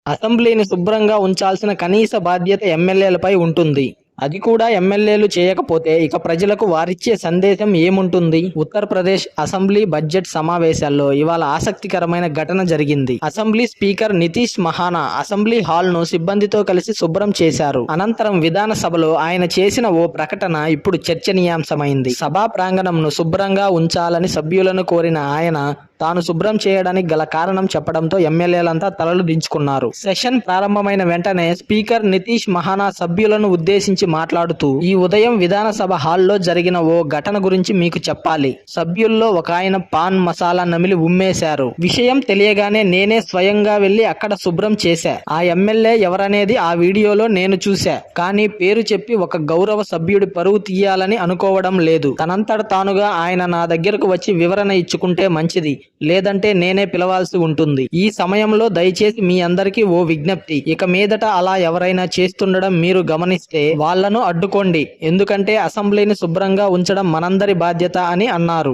అసెంబ్లీని శుభ్రంగా ఉంచాల్సిన కనీస బాధ్యత ఎమ్మెల్యేలపై ఉంటుంది. అది కూడా ఎమ్మెల్యేలు చేయకపోతే ఇక ప్రజలకు వారిచ్చే సందేశం ఏముంటుంది? ఉత్తరప్రదేశ్ అసెంబ్లీ బడ్జెట్ సమావేశాల్లో ఇవాళ ఆసక్తికరమైన ఘటన జరిగింది. Assembly speaker Nitish Mahana assembly hall ను సిబ్బందితో కలిసి శుభ్రం చేశారు. అనంతరం విధానసభలో ఆయన చేసిన ఓ ప్రకటన ఇప్పుడు చర్చనీయాంశమైంది. సభా ప్రాంగణంను శుభ్రంగా ఉంచాలని సభ్యులను కోరిన ఆయన తాను శుభ్రం చేయడానికి గల కారణం చెప్పడంతో ఎమ్మెల్యేలంతా తలలు దించుకున్నారు. సెషన్ ప్రారంభమైన వెంటనే స్పీకర్ నితీష్ మహానా సభ్యులను ఉద్దేశించి మాట్లాడుతూ, ఈ ఉదయం విధానసభ హాల్లో జరిగిన ఓ ఘటన గురించి మీకు చెప్పాలి. సభ్యుల్లో ఒక ఆయన పాన్ మసాలా నమిలి ఉమ్మేశారు. విషయం తెలియగానే నేనే స్వయంగా వెళ్లి అక్కడ శుభ్రం చేశా. ఆ ఎమ్మెల్యే ఎవరనేది ఆ వీడియోలో నేను చూశా. కానీ పేరు చెప్పి ఒక గౌరవ సభ్యుడి పరువు తీయాలని అనుకోవడం లేదు. తనంతట తానుగా ఆయన నా దగ్గరకు వచ్చి వివరణ ఇచ్చుకుంటే మంచిది. లేదంటే నేనే పిలవాల్సి ఉంటుంది. ఈ సమయంలో దయచేసి మీ అందరికీ ఓ విజ్ఞప్తి. ఇక మీదట అలా ఎవరైనా చేస్తుండడం మీరు గమనిస్తే వాళ్లను అడ్డుకోండి. ఎందుకంటే అసెంబ్లీని శుభ్రంగా ఉంచడం మనందరి బాధ్యత అని అన్నారు.